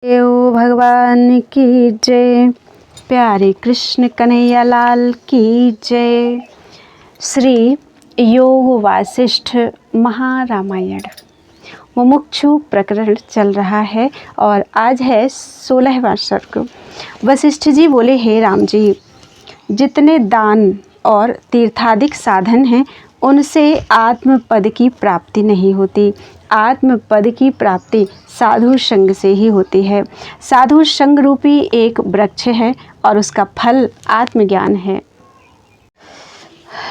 देव भगवान की जय। प्यारे कृष्ण कन्हैया लाल की जय। श्री योग वासिष्ठ महारामायण मुमुक्षु प्रकरण चल रहा है और आज है 16वां सर्ग। वशिष्ठ जी बोले, हे राम जी, जितने दान और तीर्थादिक साधन हैं उनसे आत्मपद की प्राप्ति नहीं होती। आत्मपद की प्राप्ति साधु संग से ही होती है। साधु संग रूपी एक वृक्ष है और उसका फल आत्मज्ञान है।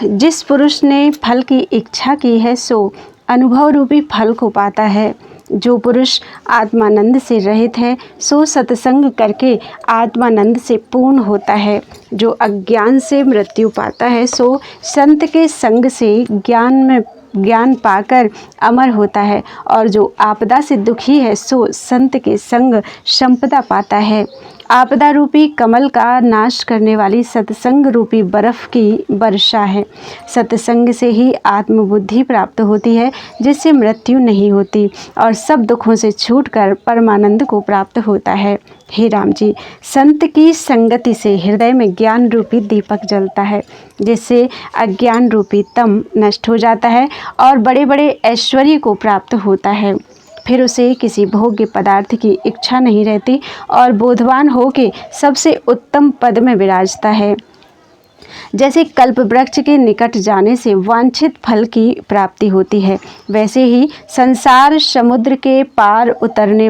जिस पुरुष ने फल की इच्छा की है सो अनुभव रूपी फल को पाता है। जो पुरुष आत्मानंद से रहित है सो सत्संग करके आत्मानंद से पूर्ण होता है। जो अज्ञान से मृत्यु पाता है सो संत के संग से ज्ञान पाकर अमर होता है। और जो आपदा से दुखी है सो संत के संग संपदा पाता है। आपदा रूपी कमल का नाश करने वाली सत्संग रूपी बर्फ की वर्षा है। सत्संग से ही आत्मबुद्धि प्राप्त होती है, जिससे मृत्यु नहीं होती और सब दुखों से छूटकर परमानंद को प्राप्त होता है। हे राम जी, संत की संगति से हृदय में ज्ञान रूपी दीपक जलता है, जिससे अज्ञान रूपी तम नष्ट हो जाता है और बड़े बड़े ऐश्वर्य को प्राप्त होता है। फिर उसे किसी भोग्य पदार्थ की इच्छा नहीं रहती और बोधवान होके सबसे उत्तम पद में विराजता है। जैसे कल्प वृक्ष के निकट जाने से वांछित फल की प्राप्ति होती है, वैसे ही संसार समुद्र के पार उतारने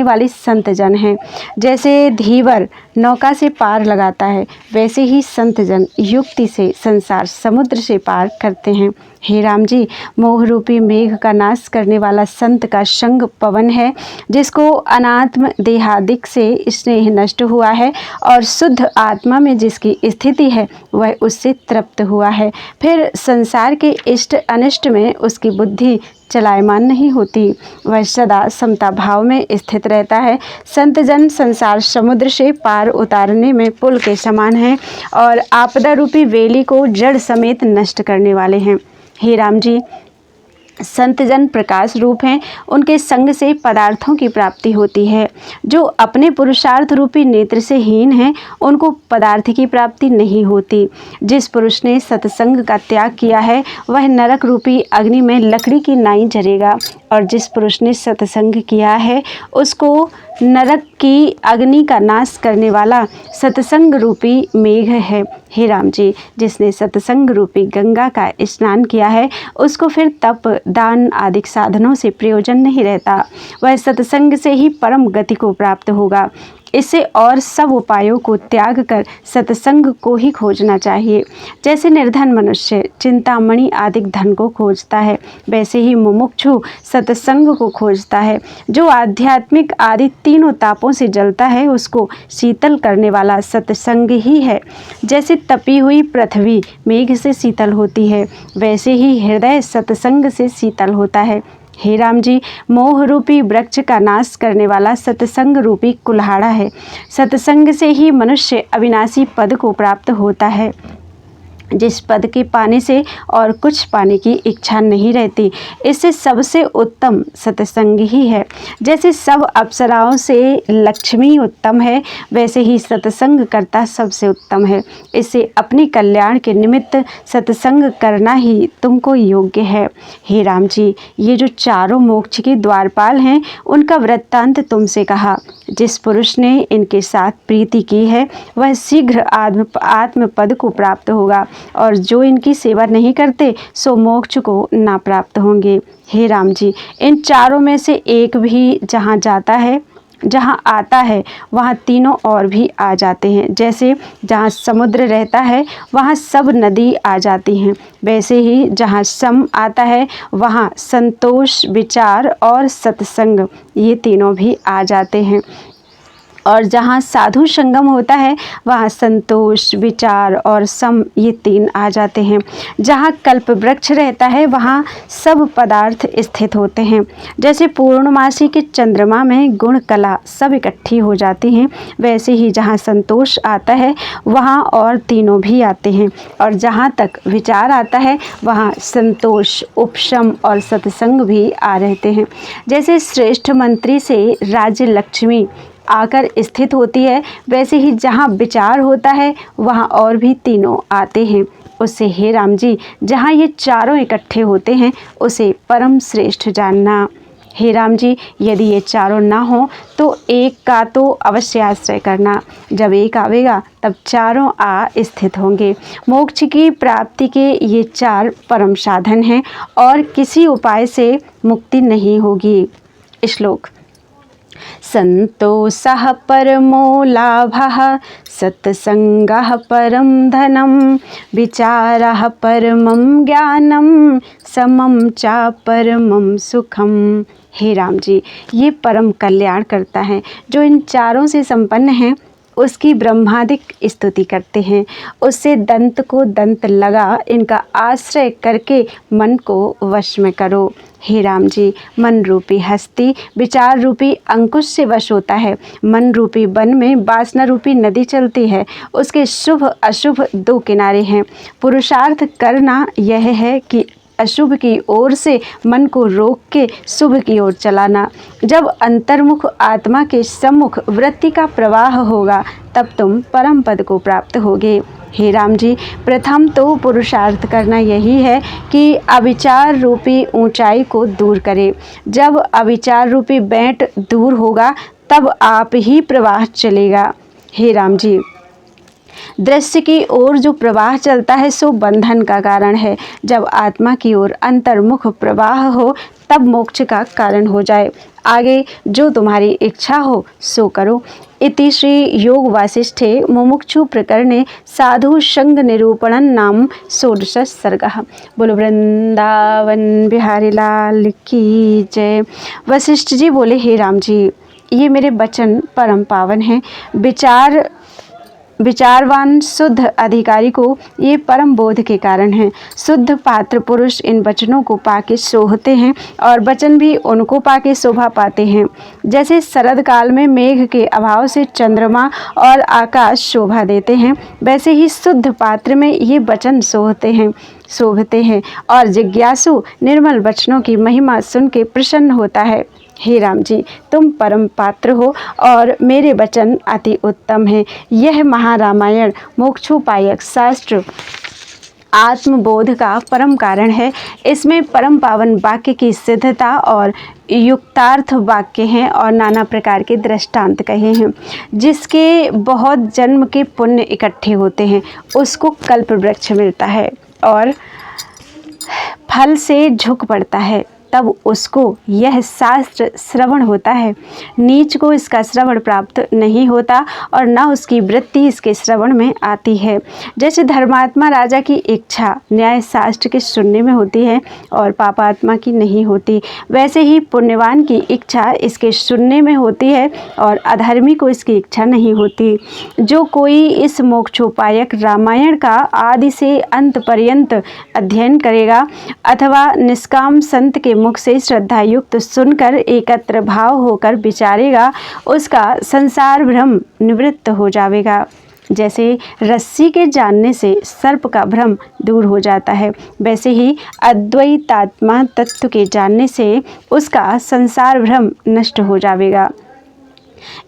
वाले संत जन हैं। जैसे धीवर नौका से पार लगाता है, वैसे ही संत जन युक्ति से संसार समुद्र से पार करते हैं। हे राम जी, मोह रूपी मेघ का नाश करने वाला संत का संग पवन है, जिसको अनात्म देहादिक से स्नेह नष्ट हुआ है और शुद्ध आत्मा में जिसकी स्थिति है वह उससे तृप्त हुआ है। फिर संसार के इष्ट अनिष्ट में उसकी बुद्धि चलायमान नहीं होती, वह सदा समता भाव में स्थित रहता है। संत जन संसार समुद्र से पार उतारने में पुल के समान हैं और आपदा रूपी वेली को जड़ समेत नष्ट करने वाले हैं। हे राम जी, संत जन प्रकाश रूप हैं, उनके संग से पदार्थों की प्राप्ति होती है। जो अपने पुरुषार्थ रूपी नेत्र से हीन हैं उनको पदार्थ की प्राप्ति नहीं होती। जिस पुरुष ने सत्संग का त्याग किया है वह नरक रूपी अग्नि में लकड़ी की नाई जलेगा और जिस पुरुष ने सत्संग किया है उसको नरक की अग्नि का नाश करने वाला सत्संग रूपी मेघ है। हे राम जी, जिसने सत्संग रूपी गंगा का स्नान किया है उसको फिर तप दान आदि साधनों से प्रयोजन नहीं रहता। वह सत्संग से ही परम गति को प्राप्त होगा। इससे और सब उपायों को त्याग कर सत्संग को ही खोजना चाहिए। जैसे निर्धन मनुष्य चिंतामणि आदि धन को खोजता है, वैसे ही मुमुक्षु सत्संग को खोजता है। जो आध्यात्मिक आदि तीनों तापों से जलता है उसको शीतल करने वाला सत्संग ही है। जैसे तपी हुई पृथ्वी मेघ से शीतल होती है, वैसे ही हृदय सत्संग से शीतल होता है। हे राम जी, मोह रूपी वृक्ष का नाश करने वाला सत्संग रूपी कुल्हाड़ा है। सत्संग से ही मनुष्य अविनाशी पद को प्राप्त होता है। जिस पद के पाने से और कुछ पाने की इच्छा नहीं रहती, इससे सबसे उत्तम सत्संग ही है। जैसे सब अप्सराओं से लक्ष्मी उत्तम है, वैसे ही सत्संग करता सबसे उत्तम है। इससे अपने कल्याण के निमित्त सत्संग करना ही तुमको योग्य है। हे राम जी, ये जो चारों मोक्ष के द्वारपाल हैं उनका वृत्तांत तुमसे कहा। जिस पुरुष ने इनके साथ प्रीति की है वह शीघ्र आत्मपद को प्राप्त होगा और जो इनकी सेवा नहीं करते सो मोक्ष को ना प्राप्त होंगे। हे राम जी, इन चारों में से एक भी जहाँ आता है वहाँ तीनों और भी आ जाते हैं। जैसे जहाँ समुद्र रहता है वहाँ सब नदी आ जाती हैं, वैसे ही जहाँ सम आता है वहाँ संतोष, विचार और सत्संग ये तीनों भी आ जाते हैं। और जहाँ साधु संगम होता है वहाँ संतोष, विचार और सम, ये तीन आ जाते हैं। जहाँ कल्प वृक्ष रहता है वहाँ सब पदार्थ स्थित होते हैं। जैसे पूर्णमासी के चंद्रमा में गुण कला सब इकट्ठी हो जाती हैं, वैसे ही जहाँ संतोष आता है वहाँ और तीनों भी आते हैं। और जहाँ तक विचार आता है वहाँ संतोष, उपशम और सत्संग भी आ रहते हैं। जैसे श्रेष्ठ मंत्री से राज्य लक्ष्मी आकर स्थित होती है, वैसे ही जहाँ विचार होता है वहाँ और भी तीनों आते हैं। उससे हे राम जी, जहाँ ये चारों इकट्ठे होते हैं उसे परम श्रेष्ठ जानना। हे राम जी, यदि ये चारों ना हो तो एक का तो अवश्य आश्रय करना। जब एक आवेगा तब चारों आ स्थित होंगे। मोक्ष की प्राप्ति के ये चार परम साधन हैं और किसी उपाय से मुक्ति नहीं होगी। श्लोक। संतोषः परमो लाभः, सत्संगः परम धनम, विचारः परमं ज्ञानम, समम च परमं सुखम। हे राम जी, ये परम कल्याण करता है। जो इन चारों से संपन्न हैं उसकी ब्रह्मादिक स्तुति करते हैं। उससे दंत को दंत लगा, इनका आश्रय करके मन को वश में करो। हे राम जी, मन रूपी हस्ती विचार रूपी अंकुश से वश होता है। मन रूपी वन में वासना रूपी नदी चलती है, उसके शुभ अशुभ दो किनारे हैं। पुरुषार्थ करना यह है कि अशुभ की ओर से मन को रोक के शुभ की ओर चलाना। जब अंतर्मुख आत्मा के सम्मुख वृत्ति का प्रवाह होगा तब तुम परम पद को प्राप्त होगे। हे राम जी, प्रथम तो पुरुषार्थ करना यही है कि अविचार रूपी ऊंचाई को दूर करे। जब अविचार रूपी बैंट दूर होगा तब आप ही प्रवाह चलेगा। हे राम जी, दृश्य की ओर जो प्रवाह चलता है सो बंधन का कारण है। जब आत्मा की ओर अंतर्मुख प्रवाह हो तब मोक्ष का कारण हो जाए। आगे जो तुम्हारी इच्छा हो सो करो। इति श्री योग वासिष्ठे मुमुक्षु प्रकरणे साधु संग निरूपणं नाम षोडश सर्गः। बोलो वृंदावन बिहारी लाल की जय। वशिष्ठ जी बोले, हे राम जी, ये मेरे वचन परम पावन हैं। विचारवान शुद्ध अधिकारी को ये परम बोध के कारण हैं। शुद्ध पात्र पुरुष इन वचनों को पाके सोहते हैं और वचन भी उनको पाके शोभा पाते हैं। जैसे शरद काल में मेघ के अभाव से चंद्रमा और आकाश शोभा देते हैं, वैसे ही शुद्ध पात्र में ये वचन शोभते हैं और जिज्ञासु निर्मल वचनों की महिमा सुन के प्रसन्न होता है। हे राम जी, तुम परम पात्र हो और मेरे वचन अति उत्तम हैं। यह महारामायण मोक्षोपायक शास्त्र आत्मबोध का परम कारण है। इसमें परम पावन वाक्य की सिद्धता और युक्तार्थ वाक्य हैं और नाना प्रकार के दृष्टांत कहे हैं। जिसके बहुत जन्म के पुण्य इकट्ठे होते हैं उसको कल्प वृक्ष मिलता है और फल से झुक पड़ता है, तब उसको यह शास्त्र श्रवण होता है। नीच को इसका श्रवण प्राप्त नहीं होता और न उसकी वृत्ति इसके श्रवण में आती है। जैसे धर्मात्मा राजा की इच्छा न्याय शास्त्र के सुनने में होती है और पापात्मा की नहीं होती, वैसे ही पुण्यवान की इच्छा इसके सुनने में होती है और अधर्मी को इसकी इच्छा नहीं होती। जो कोई इस मोक्षोपायक रामायण का आदि से अंत पर्यंत अध्ययन करेगा अथवा निष्काम संत के मुख से श्रद्धा युक्त सुनकर एकत्र भाव होकर विचारेगा, उसका संसार भ्रम निवृत्त हो जाएगा। जैसे रस्सी के जानने से सर्प का भ्रम दूर हो जाता है, वैसे ही अद्वैतात्मा तत्व के जानने से उसका संसार भ्रम नष्ट हो जाएगा।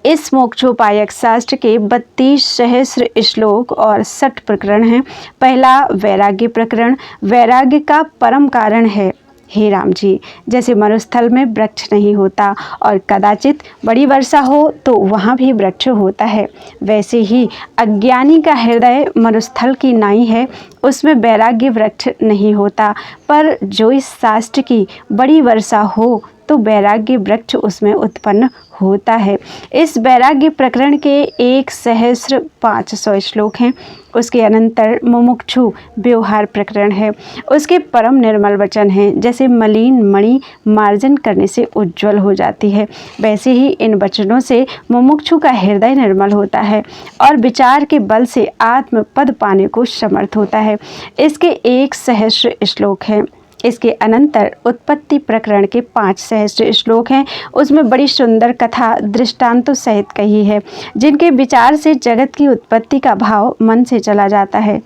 इस मोक्षोपायक शास्त्र के 32 सहस्र श्लोक और 60 प्रकरण हैं। पहला वैराग्य प्रकरण वैराग्य का परम कारण है। हे राम जी, जैसे मरुस्थल में वृक्ष नहीं होता और कदाचित बड़ी वर्षा हो तो वहाँ भी वृक्ष होता है, वैसे ही अज्ञानी का हृदय मरुस्थल की नाई है, उसमें वैराग्य वृक्ष नहीं होता। पर जो इस शास्त्र की बड़ी वर्षा हो तो वैराग्य वृक्ष उसमें उत्पन्न होता है। इस वैराग्य प्रकरण के 1,500 श्लोक हैं। उसके अनंतर मुमुक्षु व्यवहार प्रकरण है। उसके परम निर्मल वचन हैं, जैसे मलिन मणि मार्जन करने से उज्जवल हो जाती है, वैसे ही इन वचनों से मुमुक्षु का हृदय निर्मल होता है और विचार के बल से आत्म पद पाने को समर्थ होता है। इसके 1,000 श्लोक हैं। इसके अनंतर उत्पत्ति प्रकरण के 5,000 श्लोक हैं। उसमें बड़ी सुंदर कथा दृष्टांतों सहित कही है, जिनके विचार से जगत की उत्पत्ति का भाव मन से चला जाता है,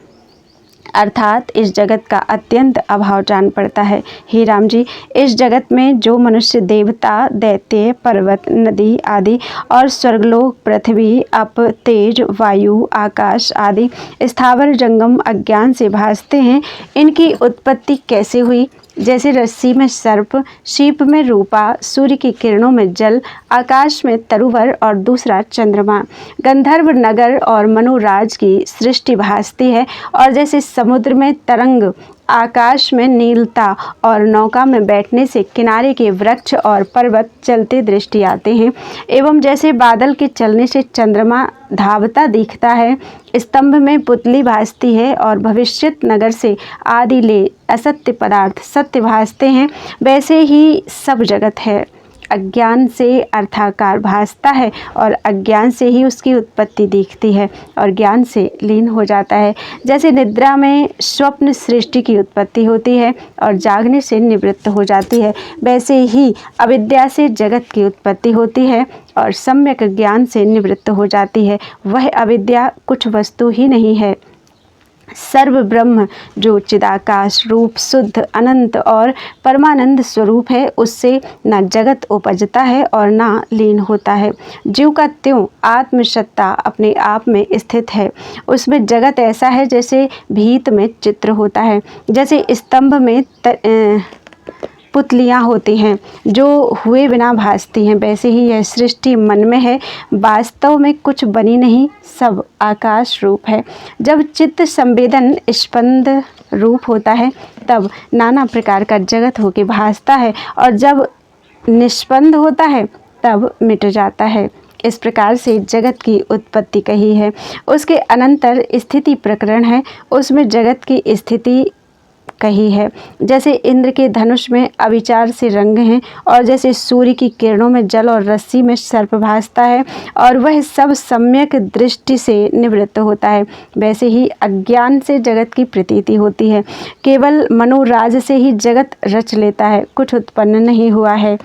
अर्थात इस जगत का अत्यंत अभाव जान पड़ता है। हे राम जी, इस जगत में जो मनुष्य, देवता, दैत्य, पर्वत, नदी आदि और स्वर्गलोक, पृथ्वी, अप, तेज, वायु, आकाश आदि स्थावर जंगम अज्ञान से भासते हैं, इनकी उत्पत्ति कैसे हुई? जैसे रस्सी में सर्प, शीप में रूपा, सूर्य की किरणों में जल, आकाश में तरुवर और दूसरा चंद्रमा, गंधर्व नगर और मनुराज की सृष्टि भासती है, और जैसे समुद्र में तरंग, आकाश में नीलता और नौका में बैठने से किनारे के वृक्ष और पर्वत चलते दृष्टि आते हैं, एवं जैसे बादल के चलने से चंद्रमा धावता दिखता है, स्तंभ में पुतली भासती है और भविष्यत नगर से आदि ले असत्य पदार्थ सत्य भासते हैं, वैसे ही सब जगत है। अज्ञान से अर्थाकार भासता है और अज्ञान से ही उसकी उत्पत्ति दिखती है और ज्ञान से लीन हो जाता है। जैसे निद्रा में स्वप्न सृष्टि की उत्पत्ति होती है और जागने से निवृत्त हो जाती है, वैसे ही अविद्या से जगत की उत्पत्ति होती है और सम्यक ज्ञान से निवृत्त हो जाती है। वह अविद्या कुछ वस्तु ही नहीं है, सर्व ब्रह्म जो चिदाकाश रूप शुद्ध अनंत और परमानंद स्वरूप है, उससे न जगत उपजता है और न लीन होता है। जीव का त्यों आत्मसत्ता अपने आप में स्थित है। उसमें जगत ऐसा है जैसे भीत में चित्र होता है, जैसे स्तंभ में पुतलियाँ होती हैं जो हुए बिना भासती हैं, वैसे ही यह सृष्टि मन में है, वास्तव में कुछ बनी नहीं, सब आकाश रूप है। जब चित्त संवेदन स्पंद रूप होता है तब नाना प्रकार का जगत होके भासता है, और जब निष्पंद होता है तब मिट जाता है। इस प्रकार से जगत की उत्पत्ति कही है। उसके अनंतर स्थिति प्रकरण है, उसमें जगत की स्थिति कही है। जैसे इंद्र के धनुष में अविचार से रंग हैं, और जैसे सूर्य की किरणों में जल और रस्सी में सर्प भासता है और वह सब सम्यक दृष्टि से निवृत्त होता है, वैसे ही अज्ञान से जगत की प्रतीति होती है। केवल मनोराज से ही जगत रच लेता है, कुछ उत्पन्न नहीं हुआ है।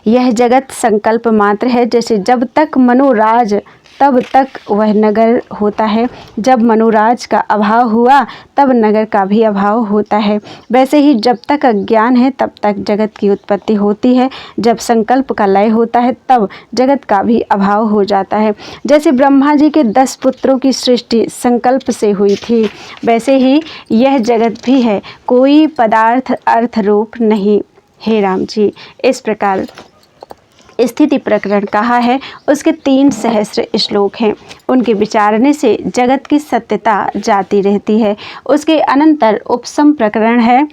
यह जगत संकल्प मात्र है। जैसे जब तक मनोराज तब तक वह नगर होता है, जब मनोराज का अभाव हुआ तब नगर का भी अभाव होता है, वैसे ही जब तक अज्ञान है तब तक जगत की उत्पत्ति होती है। जब संकल्प का लय होता है तब जगत का भी अभाव हो जाता है। जैसे ब्रह्मा जी के 10 पुत्रों की सृष्टि संकल्प से हुई थी, वैसे ही यह जगत भी है, कोई पदार्थ अर्थ रूप नहीं। हे राम जी, इस प्रकार स्थिति प्रकरण कहा है। उसके 3,000 श्लोक हैं। उनके विचारने से जगत की सत्यता जाती रहती है। उसके अनंतर उपसम प्रकरण है,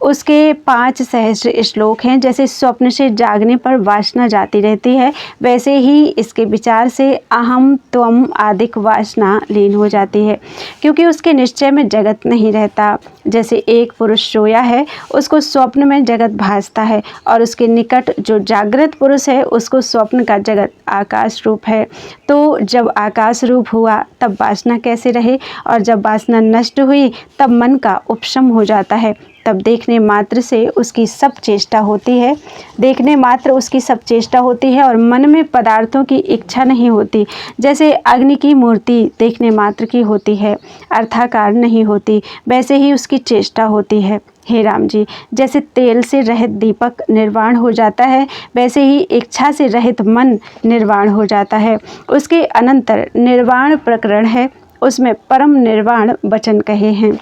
उसके 5,000 श्लोक हैं। जैसे स्वप्न से जागने पर वासना जाती रहती है, वैसे ही इसके विचार से अहम त्वम आदिक वासना लीन हो जाती है, क्योंकि उसके निश्चय में जगत नहीं रहता। जैसे एक पुरुष सोया है, उसको स्वप्न में जगत भासता है, और उसके निकट जो जागृत पुरुष है उसको स्वप्न का जगत आकाश रूप है। तो जब आकाश रूप हुआ तब वासना कैसे रहे, और जब वासना नष्ट हुई तब मन का उपशम हो जाता है। तब देखने मात्र से उसकी सब चेष्टा होती है, देखने मात्र उसकी सब चेष्टा होती है और मन में पदार्थों की इच्छा नहीं होती। जैसे अग्नि की मूर्ति देखने मात्र की होती है, अर्थाकार नहीं होती, वैसे ही उसकी चेष्टा होती है। हे राम जी, जैसे तेल से रहित दीपक निर्वाण हो जाता है, वैसे ही इच्छा से रहित मन निर्वाण हो जाता है। उसके अनंतर निर्वाण प्रकरण है, उसमें परम निर्वाण वचन कहे हैं।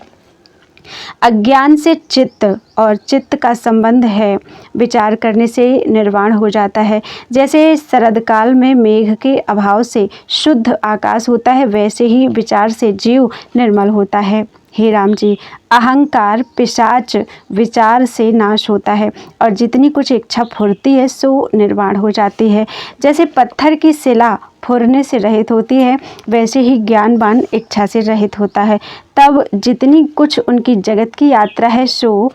अज्ञान से चित्त और चित्त का संबंध है, विचार करने से निर्वाण हो जाता है। जैसे शरद काल में मेघ के अभाव से शुद्ध आकाश होता है, वैसे ही विचार से जीव निर्मल होता है। हे राम जी, अहंकार पिशाच विचार से नाश होता है और जितनी कुछ इच्छा फुरती है सो निर्वाण हो जाती है। जैसे पत्थर की शिला फुरने से रहित होती है, वैसे ही ज्ञानवान इच्छा से रहित होता है। तब जितनी कुछ उनकी जगत की यात्रा है सो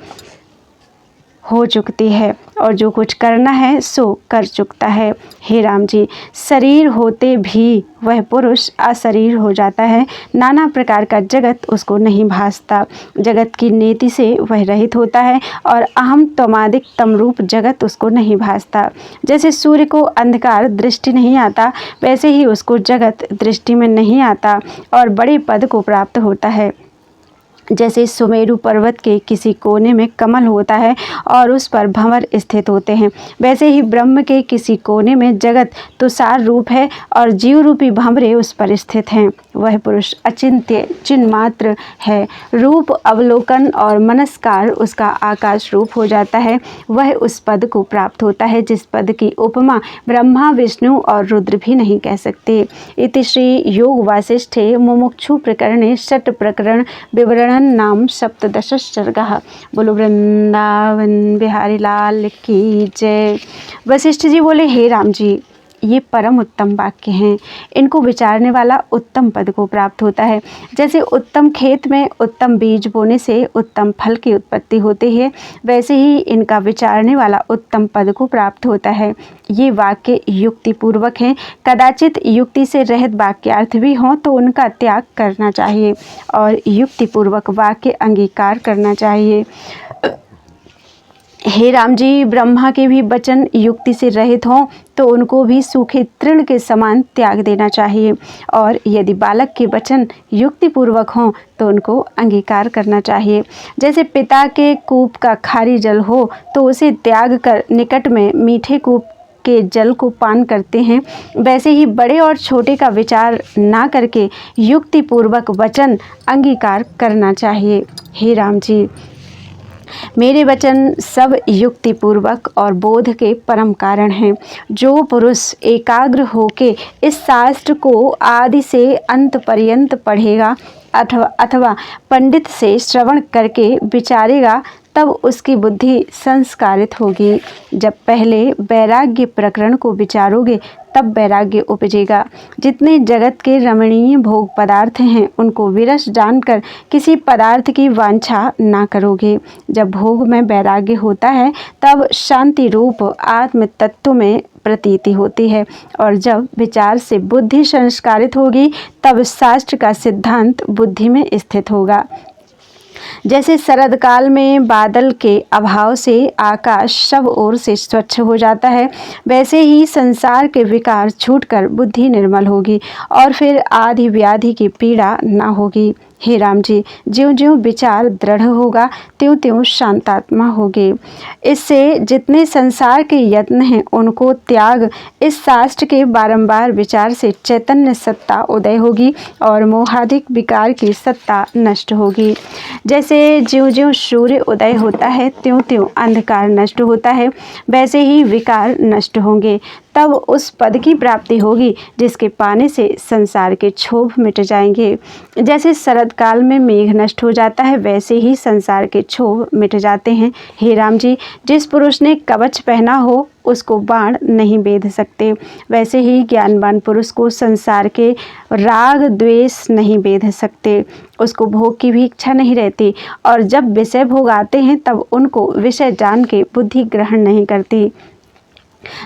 हो चुकती है और जो कुछ करना है सो कर चुकता है। हे राम जी, शरीर होते भी वह पुरुष अशरीर हो जाता है। नाना प्रकार का जगत उसको नहीं भासता। जगत की नीति से वह रहित होता है और अहम तमादिक तमरूप जगत उसको नहीं भासता। जैसे सूर्य को अंधकार दृष्टि नहीं आता, वैसे ही उसको जगत दृष्टि में नहीं आता और बड़े पद को प्राप्त होता है। जैसे सुमेरु पर्वत के किसी कोने में कमल होता है और उस पर भंवर स्थित होते हैं, वैसे ही ब्रह्म के किसी कोने में जगत तुषार रूप है और जीव रूपी भंवरे उस पर स्थित हैं। वह पुरुष अचिंत्य चिन्मात्र है। रूप अवलोकन और मनस्कार उसका आकाश रूप हो जाता है। वह उस पद को प्राप्त होता है जिस पद की उपमा ब्रह्मा विष्णु और रुद्र भी नहीं कह सकते। इति श्री योग वासिष्ठे मुमुक्षु प्रकरणे षट प्रकरण विवरण नाम सप्तदश सर्गः। बोलो वृंदावन बिहारी लाल की जय। वशिष्ठ जी बोले, हे राम जी, ये परम उत्तम वाक्य हैं। इनको विचारने वाला उत्तम पद को प्राप्त होता है। जैसे उत्तम खेत में उत्तम बीज बोने से उत्तम फल की उत्पत्ति होती है, वैसे ही इनका विचारने वाला उत्तम पद को प्राप्त होता है। ये वाक्य युक्ति पूर्वक हैं। कदाचित युक्ति से रहित वाक्यार्थ भी हों तो उनका त्याग करना चाहिए और युक्ति पूर्वक वाक्य अंगीकार करना चाहिए। हे राम जी, ब्रह्मा के भी वचन युक्ति से रहित हों तो उनको भी सूखे तृण के समान त्याग देना चाहिए और यदि बालक के वचन युक्ति पूर्वक हों तो उनको अंगीकार करना चाहिए। जैसे पिता के कूप का खारी जल हो तो उसे त्याग कर निकट में मीठे कूप के जल को पान करते हैं, वैसे ही बड़े और छोटे का विचार ना करके युक्ति पूर्वक वचन अंगीकार करना चाहिए। हे राम जी, मेरे वचन सब युक्ति पूर्वक और बोध के परम कारण हैं। जो पुरुष एकाग्र होके इस शास्त्र को आदि से अंत पर्यंत पढ़ेगा अथवा पंडित से श्रवण करके विचारेगा, तब उसकी बुद्धि संस्कारित होगी। जब पहले वैराग्य प्रकरण को विचारोगे तब वैराग्य उपजेगा। जितने जगत के रमणीय भोग पदार्थ हैं उनको विरस जानकर किसी पदार्थ की वांछा ना करोगे। जब भोग में वैराग्य होता है तब शांति रूप आत्म तत्व में प्रतीति होती है और जब विचार से बुद्धि संस्कारित होगी तब शास्त्र का सिद्धांत बुद्धि में स्थित होगा। जैसे शरद काल में बादल के अभाव से आकाश सब ओर से स्वच्छ हो जाता है, वैसे ही संसार के विकार छूटकर बुद्धि निर्मल होगी और फिर आदि व्याधि की पीड़ा ना होगी। हे राम जी, ज्यों ज्यों विचार दृढ़ होगा त्यों त्यों शांतात्मा होगी। इससे जितने संसार के यत्न हैं उनको त्याग इस शास्त्र के बारंबार विचार से चैतन्य सत्ता उदय होगी और मोहाधिक विकार की सत्ता नष्ट होगी। जैसे ज्यों ज्यों सूर्य उदय होता है त्यों त्यों अंधकार नष्ट होता है, वैसे ही विकार नष्ट होंगे। तब उस पद की प्राप्ति होगी जिसके पाने से संसार के क्षोभ मिट जाएंगे। जैसे शरद काल में मेघ नष्ट हो जाता है, वैसे ही संसार के क्षोभ मिट जाते हैं। हे राम जी, जिस पुरुष ने कवच पहना हो उसको बाण नहीं बेध सकते, वैसे ही ज्ञानवान पुरुष को संसार के राग द्वेष नहीं बेध सकते। उसको भोग की भी इच्छा नहीं रहती और जब विषय भोग आते हैं तब उनको विषय जान के बुद्धि ग्रहण नहीं करती।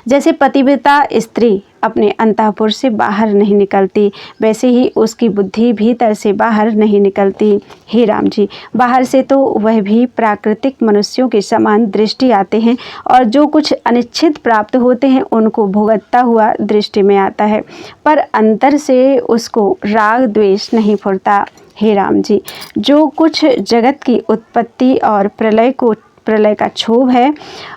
जैसे पतिव्रता स्त्री अपने अंतःपुर से बाहर नहीं निकलती, वैसे ही उसकी बुद्धि भीतर से बाहर नहीं निकलती। हे राम जी, बाहर से तो वह भी प्राकृतिक मनुष्यों के समान दृष्टि आते हैं और जो कुछ अनिच्छित प्राप्त होते हैं उनको भुगतता हुआ दृष्टि में आता है, पर अंतर से उसको राग द्वेष नहीं फुरता। हे राम जी, जो कुछ जगत की उत्पत्ति और प्रलय का क्षोभ है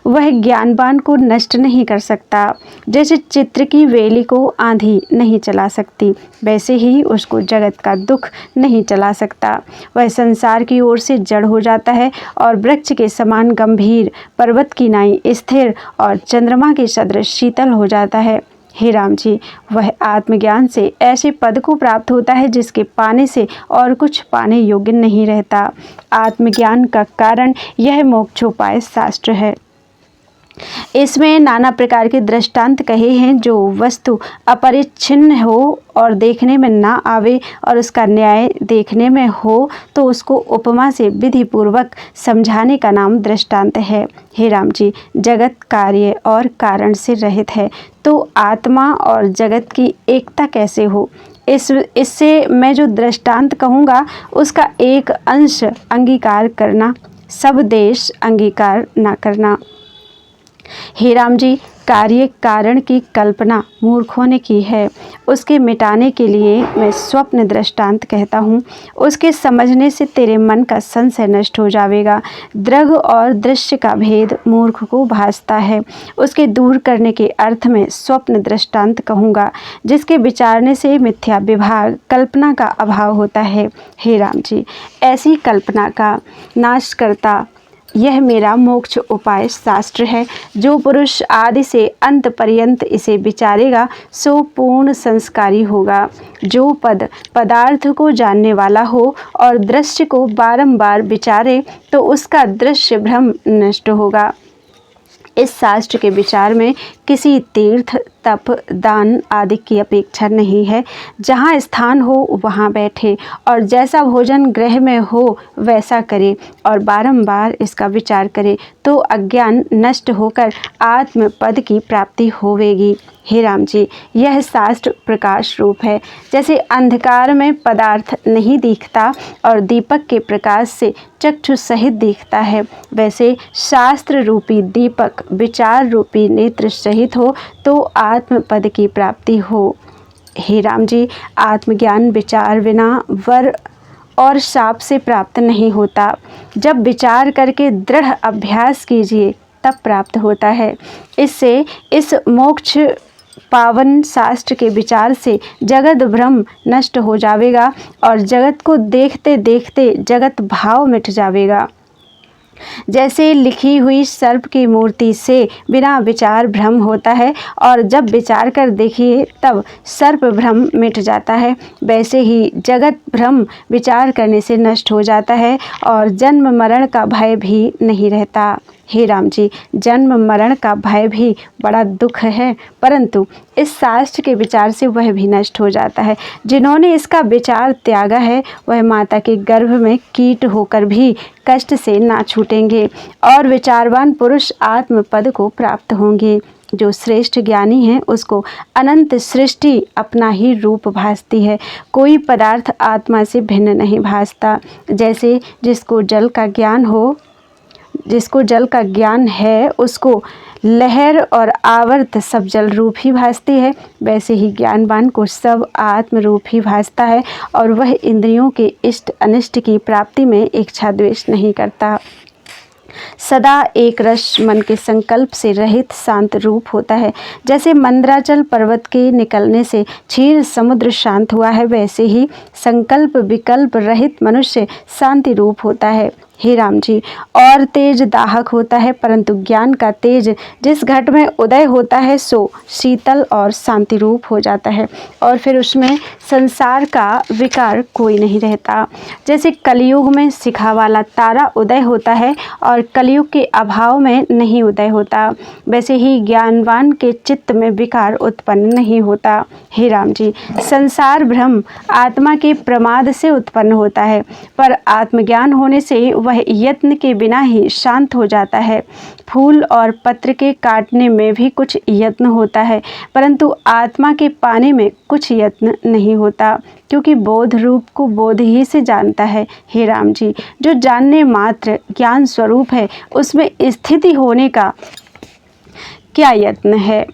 वह ज्ञानवान को नष्ट नहीं कर सकता। जैसे चित्र की वेली को आंधी नहीं चला सकती, वैसे ही उसको जगत का दुख नहीं चला सकता। वह संसार की ओर से जड़ हो जाता है और वृक्ष के समान गंभीर, पर्वत की नाई स्थिर और चंद्रमा के सदृश शीतल हो जाता है। हे राम जी, वह आत्मज्ञान से ऐसे पद को प्राप्त होता है जिसके पाने से और कुछ पाने योग्य नहीं रहता। आत्मज्ञान का कारण यह मोक्षोपाय शास्त्र है। इसमें नाना प्रकार के दृष्टांत कहे हैं। जो वस्तु अपरिच्छिन्न हो और देखने में ना आवे और उसका न्याय देखने में हो तो उसको उपमा से विधि पूर्वक समझाने का नाम दृष्टांत है। हे राम जी, जगत कार्य और कारण से रहित है तो आत्मा और जगत की एकता कैसे हो? इससे मैं जो दृष्टांत कहूँगा उसका एक अंश अंगीकार करना, सब देश अंगीकार ना करना। हे राम जी, कार्य कारण की कल्पना मूर्खों ने की है। उसके मिटाने के लिए मैं स्वप्न दृष्टांत कहता हूँ। उसके समझने से तेरे मन का संशय नष्ट हो जाएगा। दृग और दृश्य का भेद मूर्ख को भासता है। उसके दूर करने के अर्थ में स्वप्न दृष्टांत कहूँगा, जिसके विचारने से मिथ्या विभाग कल्पना का अभाव होता है। हे राम जी, ऐसी कल्पना का नाश करता यह मेरा मोक्ष उपाय शास्त्र है। जो पुरुष आदि से अंत पर्यंत इसे विचारेगा सो पूर्ण संस्कारी होगा। जो पदार्थ को जानने वाला हो और दृश्य को बारंबार विचारे तो उसका दृश्य भ्रम नष्ट होगा। इस शास्त्र के विचार में किसी तीर्थ, तप, दान आदि की अपेक्षा नहीं है। जहाँ स्थान हो वहाँ बैठे और जैसा भोजन गृह में हो वैसा करे और बारंबार इसका विचार करे तो अज्ञान नष्ट होकर आत्म पद की प्राप्ति होवेगी। हे राम जी, यह शास्त्र प्रकाश रूप है। जैसे अंधकार में पदार्थ नहीं दिखता और दीपक के प्रकाश से चक्षु सहित दिखता है, वैसे शास्त्र रूपी दीपक विचार रूपी नेत्र सहित हो तो आत्म पद की प्राप्ति हो। हे राम जी, आत्मज्ञान विचार बिना वर और शाप से प्राप्त नहीं होता। जब विचार करके दृढ़ अभ्यास कीजिए तब प्राप्त होता है। इससे इस मोक्ष पावन शास्त्र के विचार से जगत भ्रम नष्ट हो जाएगा और जगत को देखते देखते जगत भाव मिट जाएगा। जैसे लिखी हुई सर्प की मूर्ति से बिना विचार भ्रम होता है और जब विचार कर देखिए तब सर्प भ्रम मिट जाता है, वैसे ही जगत भ्रम विचार करने से नष्ट हो जाता है और जन्म मरण का भय भी नहीं रहता। हे राम जी, जन्म मरण का भय भी बड़ा दुख है, परंतु इस शास्त्र के विचार से वह भी नष्ट हो जाता है। जिन्होंने इसका विचार त्यागा है वह माता के गर्भ में कीट होकर भी कष्ट से ना छूटेंगे और विचारवान पुरुष आत्म पद को प्राप्त होंगे। जो श्रेष्ठ ज्ञानी है उसको अनंत सृष्टि अपना ही रूप भासती है। कोई पदार्थ आत्मा से भिन्न नहीं भासता। जैसे जिसको जल का ज्ञान है उसको लहर और आवर्त सब जल रूप ही भासती है, वैसे ही ज्ञानवान को सब आत्म रूप ही भासता है और वह इंद्रियों के इष्ट अनिष्ट की प्राप्ति में इच्छा द्वेष नहीं करता। सदा एक रस मन के संकल्प से रहित शांत रूप होता है। जैसे मंदराचल पर्वत के निकलने से क्षीर समुद्र शांत हुआ है, वैसे ही संकल्प विकल्प रहित मनुष्य शांति रूप होता है। हे राम जी, और तेज दाहक होता है, परंतु ज्ञान का तेज जिस घट में उदय होता है सो शीतल और शांति रूप हो जाता है और फिर उसमें संसार का विकार कोई नहीं रहता। जैसे कलयुग में शिखा वाला तारा उदय होता है और कलयुग के अभाव में नहीं उदय होता, वैसे ही ज्ञानवान के चित्त में विकार उत्पन्न नहीं होता। हे राम जी, संसार भ्रम आत्मा के प्रमाद से उत्पन्न होता है, पर आत्मज्ञान होने से वह यत्न के बिना ही शांत हो जाता है। फूल और पत्र के काटने में भी कुछ यत्न होता है, परंतु आत्मा के पाने में कुछ यत्न नहीं होता, क्योंकि बोध रूप को बोध ही से जानता है। हे राम जी, जो जानने मात्र ज्ञान स्वरूप है उसमें स्थिति होने का क्या यत्न है।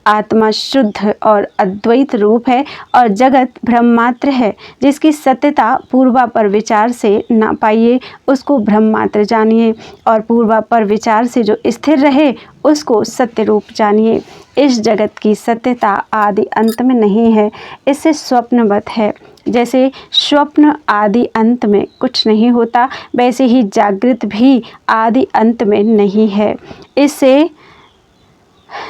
आत्मा शुद्ध और अद्वैत रूप है और जगत भ्रम मात्र है। जिसकी सत्यता पूर्वापर विचार से ना पाइए उसको भ्रम मात्र जानिए और पूर्वापर विचार से जो स्थिर रहे उसको सत्य रूप जानिए। इस जगत की सत्यता आदि अंत में नहीं है, इससे स्वप्नवत है। जैसे स्वप्न आदि अंत में कुछ नहीं होता, वैसे ही जागृत भी आदि अंत में नहीं है। इससे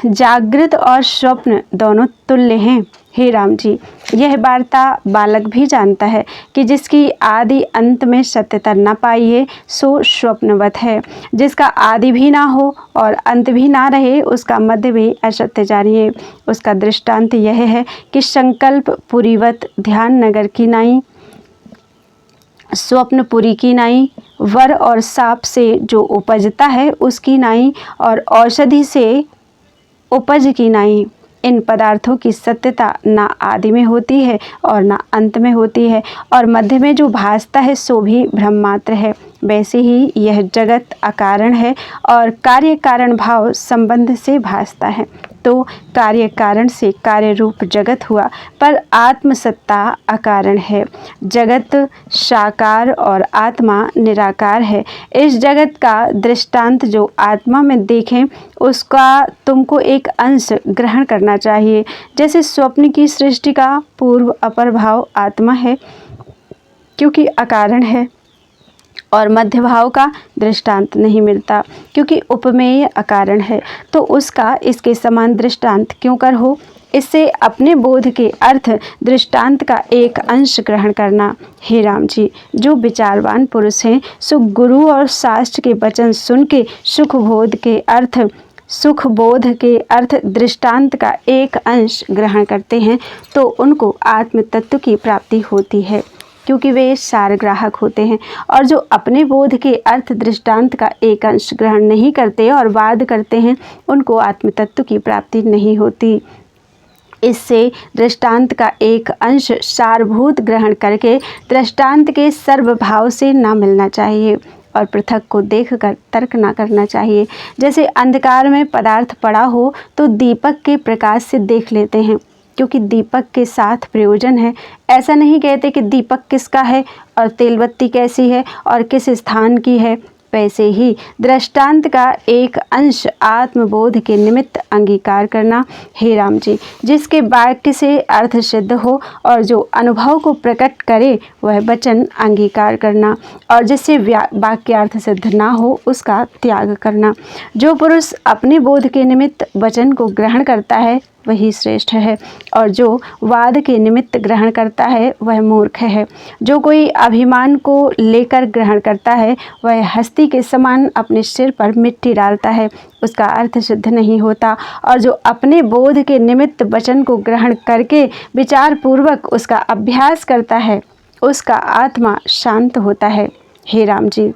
जागृत और स्वप्न दोनों तुल्य हैं। हे राम जी, यह वार्ता बालक भी जानता है कि जिसकी आदि अंत में सत्यता न पाई है सो स्वप्नवत है। जिसका आदि भी ना हो और अंत भी ना रहे उसका मध्य भी असत्य जानिए। उसका दृष्टांत यह है कि संकल्प पुरीवत ध्यान नगर की नाई, स्वप्नपुरी की नाई, वर और साप से जो उपजता है उसकी नाई और औषधि से उपज की नाई। इन पदार्थों की सत्यता ना आदि में होती है और ना अंत में होती है, और मध्य में जो भासता है सो भी भ्रम मात्र है। वैसे ही यह जगत अकारण है और कार्य कारण भाव संबंध से भासता है। तो कार्य कारण से कार्य रूप जगत हुआ, पर आत्मसत्ता अकारण है। जगत साकार और आत्मा निराकार है। इस जगत का दृष्टांत जो आत्मा में देखें उसका तुमको एक अंश ग्रहण करना चाहिए। जैसे स्वप्न की सृष्टि का पूर्व अपर भाव आत्मा है क्योंकि अकारण है, और मध्य भाव का दृष्टांत नहीं मिलता क्योंकि उपमेय अकारण है। तो उसका इसके समान दृष्टांत क्यों कर हो। इससे अपने बोध के अर्थ दृष्टांत का एक अंश ग्रहण करना। हे राम जी, जो विचारवान पुरुष हैं सो गुरु और शास्त्र के वचन सुन के सुख बोध के अर्थ दृष्टांत का एक अंश ग्रहण करते हैं तो उनको आत्म तत्व की प्राप्ति होती है, क्योंकि वे सार ग्राहक होते हैं। और जो अपने बोध के अर्थ दृष्टांत का एक अंश ग्रहण नहीं करते और वाद करते हैं उनको आत्म तत्व की प्राप्ति नहीं होती। इससे दृष्टांत का एक अंश सारभूत ग्रहण करके दृष्टांत के सर्वभाव से ना मिलना चाहिए और पृथक को देखकर तर्क ना करना चाहिए। जैसे अंधकार में पदार्थ पड़ा हो तो दीपक के प्रकाश से देख लेते हैं क्योंकि दीपक के साथ प्रयोजन है। ऐसा नहीं कहते कि दीपक किसका है और तेलबत्ती कैसी है और किस स्थान की है। वैसे ही दृष्टांत का एक अंश आत्मबोध के निमित्त अंगीकार करना। हे राम जी, जिसके वाक्य से अर्थ सिद्ध हो और जो अनुभव को प्रकट करे वह वचन अंगीकार करना, और जिससे वाक्यार्थ सिद्ध ना हो उसका त्याग करना। जो पुरुष अपने बोध के निमित्त वचन को ग्रहण करता है वही श्रेष्ठ है, और जो वाद के निमित्त ग्रहण करता है वह मूर्ख है। जो कोई अभिमान को लेकर ग्रहण करता है वह हस्ती के समान अपने सिर पर मिट्टी डालता है, उसका अर्थ सिद्ध नहीं होता। और जो अपने बोध के निमित्त वचन को ग्रहण करके विचार पूर्वक उसका अभ्यास करता है उसका आत्मा शांत होता है। हे राम जी,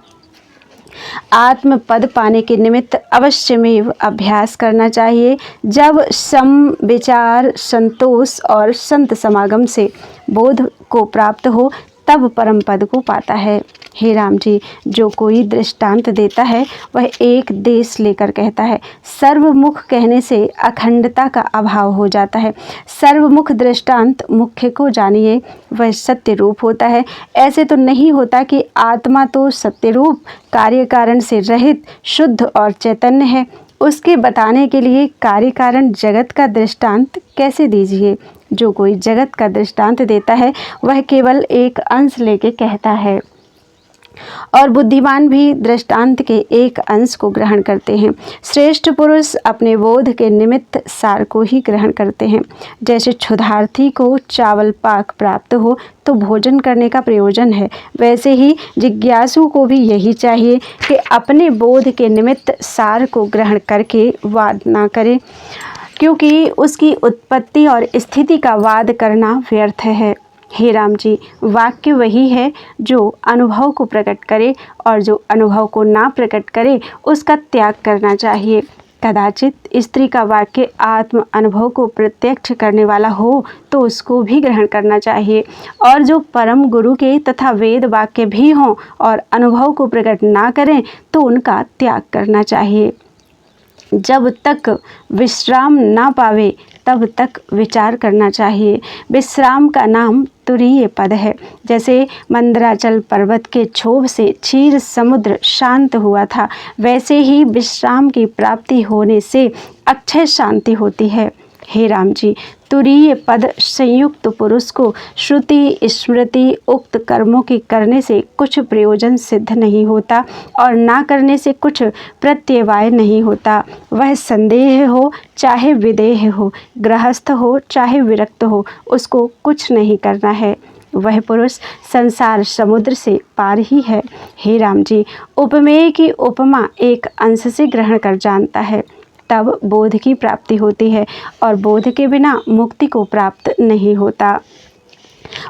आत्म पद पाने के निमित्त अवश्यमेव अभ्यास करना चाहिए। जब सम विचार संतोष और संत समागम से बोध को प्राप्त हो तब परम पद को पाता है। हे राम जी, जो कोई दृष्टांत देता है वह एक देश लेकर कहता है। सर्वमुख कहने से अखंडता का अभाव हो जाता है। सर्वमुख दृष्टांत मुख्य को जानिए वह सत्य रूप होता है। ऐसे तो नहीं होता कि आत्मा तो सत्य रूप कार्य कारण से रहित शुद्ध और चैतन्य है, उसके बताने के लिए कार्य कारण जगत का दृष्टांत कैसे दीजिए। जो कोई जगत का दृष्टांत देता है वह केवल एक अंश लेके कहता है, और बुद्धिमान भी दृष्टांत के एक अंश को ग्रहण करते हैं। श्रेष्ठ पुरुष अपने बोध के निमित्त सार को ही ग्रहण करते हैं। जैसे क्षुधार्थी को चावल पाक प्राप्त हो तो भोजन करने का प्रयोजन है, वैसे ही जिज्ञासु को भी यही चाहिए कि अपने बोध के निमित्त सार को ग्रहण करके वाद ना करे, क्योंकि उसकी उत्पत्ति और स्थिति का वाद करना व्यर्थ है। हे राम जी, वाक्य वही है जो अनुभव को प्रकट करे, और जो अनुभव को ना प्रकट करे उसका त्याग करना चाहिए। कदाचित स्त्री का वाक्य आत्म अनुभव को प्रत्यक्ष करने वाला हो तो उसको भी ग्रहण करना चाहिए, और जो परम गुरु के तथा वेद वाक्य भी हों और अनुभव को प्रकट ना करें तो उनका त्याग करना चाहिए। जब तक विश्राम ना पावे तब तक विचार करना चाहिए। विश्राम का नाम तुरीय पद है। जैसे मंदराचल पर्वत के क्षोभ से क्षीर समुद्र शांत हुआ था, वैसे ही विश्राम की प्राप्ति होने से अक्षय शांति होती है। हे राम जी, तुरीय पद संयुक्त पुरुष को श्रुति स्मृति उक्त कर्मों के करने से कुछ प्रयोजन सिद्ध नहीं होता और ना करने से कुछ प्रत्यवाय नहीं होता। वह संदेह हो चाहे विदेह हो, गृहस्थ हो चाहे विरक्त हो, उसको कुछ नहीं करना है। वह पुरुष संसार समुद्र से पार ही है। हे राम जी, उपमेय की उपमा एक अंश से ग्रहण कर जानता है, तब बोध की प्राप्ति होती है और बोध के बिना मुक्ति को प्राप्त नहीं होता।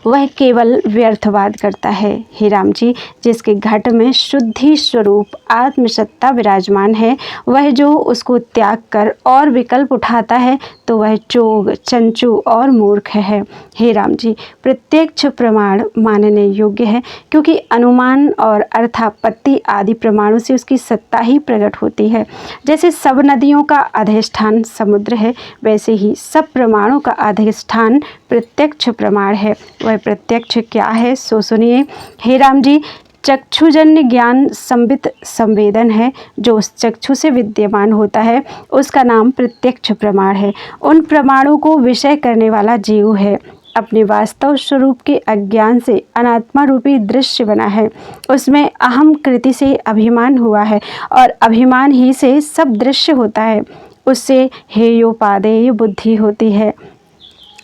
वह केवल व्यर्थवाद करता है। हे राम जी, जिसके घट में शुद्धि स्वरूप आत्मसत्ता विराजमान है, वह जो उसको त्याग कर और विकल्प उठाता है तो वह चोग, चंचू और मूर्ख है। हे राम जी, प्रत्यक्ष प्रमाण मानने योग्य है, क्योंकि अनुमान और अर्थापत्ति आदि प्रमाणों से उसकी सत्ता ही प्रकट होती है। जैसे सब नदियों का अधिष्ठान समुद्र है, वैसे ही सब प्रमाणों का अधिष्ठान प्रत्यक्ष प्रमाण है। वह प्रत्यक्ष क्या है सो सुनिए। हे राम जी, चक्षुजन्य ज्ञान संबित संवेदन है, जो उस चक्षु से विद्यमान होता है उसका नाम प्रत्यक्ष प्रमाण है। उन प्रमाणों को विषय करने वाला जीव है। अपने वास्तव स्वरूप के अज्ञान से अनात्मा रूपी दृश्य बना है, उसमें अहम कृति से अभिमान हुआ है और अभिमान ही से सब दृश्य होता है। उससे हेयोपादेय बुद्धि होती है,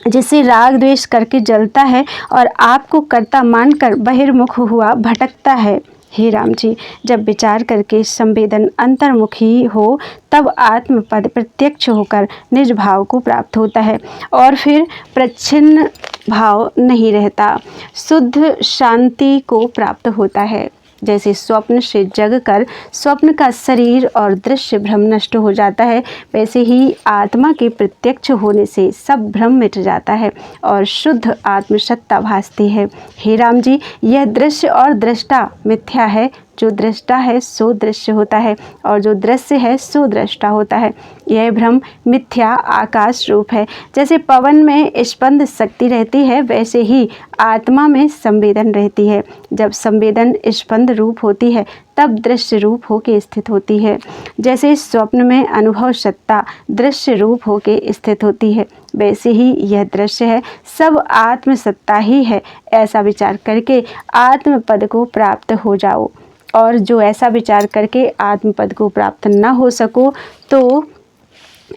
जिसे राग द्वेष करके जलता है और आपको कर्ता मानकर बहिर्मुख हुआ भटकता है। हे राम जी, जब विचार करके संवेदन अंतर्मुखी हो तब आत्मपद प्रत्यक्ष होकर निज भाव को प्राप्त होता है और फिर प्रच्छिन्न भाव नहीं रहता, शुद्ध शांति को प्राप्त होता है। जैसे स्वप्न से जगकर स्वप्न का शरीर और दृश्य भ्रम नष्ट हो जाता है, वैसे ही आत्मा के प्रत्यक्ष होने से सब भ्रम मिट जाता है और शुद्ध आत्मसत्ता भासती है। हे राम जी, यह दृश्य और दृष्टा मिथ्या है। जो दृष्टा है सो दृश्य होता है और जो दृश्य है सो दृष्टा होता है। यह भ्रम मिथ्या आकाश रूप है। जैसे पवन में स्पंद शक्ति रहती है, वैसे ही आत्मा में संवेदन रहती है। जब संवेदन स्पंद रूप होती है तब दृश्य रूप होके स्थित होती है। जैसे स्वप्न में अनुभव सत्ता दृश्य रूप होके स्थित होती है, वैसे ही यह दृश्य है सब आत्मसत्ता ही है। ऐसा विचार करके आत्मपद को प्राप्त हो जाओ। और जो ऐसा विचार करके आत्मपद को प्राप्त न हो सको तो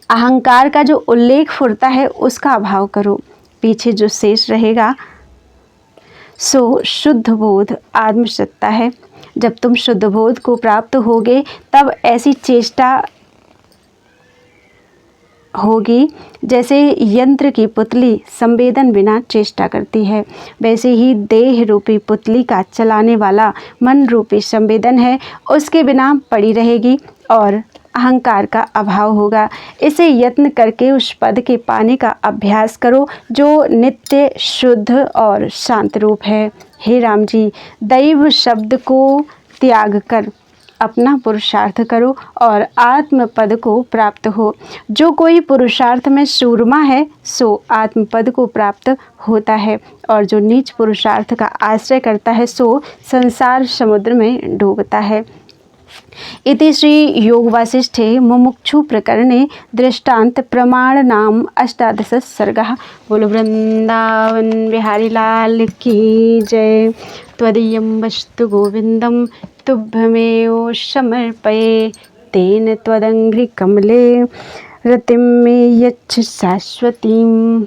अहंकार का जो उल्लेख फुरता है उसका अभाव करो। पीछे जो शेष रहेगा सो शुद्ध बोध आत्मसत्ता है। जब तुम शुद्ध बोध को प्राप्त होगे तब ऐसी चेष्टा होगी जैसे यंत्र की पुतली संवेदन बिना चेष्टा करती है, वैसे ही देह रूपी पुतली का चलाने वाला मन रूपी संवेदन है, उसके बिना पड़ी रहेगी और अहंकार का अभाव होगा। इसे यत्न करके उस पद के पाने का अभ्यास करो जो नित्य शुद्ध और शांत रूप है। हे राम जी, दैव शब्द को त्याग कर अपना पुरुषार्थ करो और आत्मपद को प्राप्त हो। जो कोई पुरुषार्थ में सूरमा है सो आत्मपद को प्राप्त होता है और जो नीच पुरुषार्थ का आश्रय करता है सो संसार समुद्र में डूबता है। इति श्री योग वासिष्ठे मुमुक्षु प्रकरणे दृष्टांत प्रमाण नाम 18 सर्गः। बोलो वृंदावन बिहारी लाल की जय। त्वदीयं वस्तु गोविंदम तुभ्यमेव समर्पये, तेन त्वदङ्घ्रि कमले रतिं मे यच्छ शाश्वतीम्।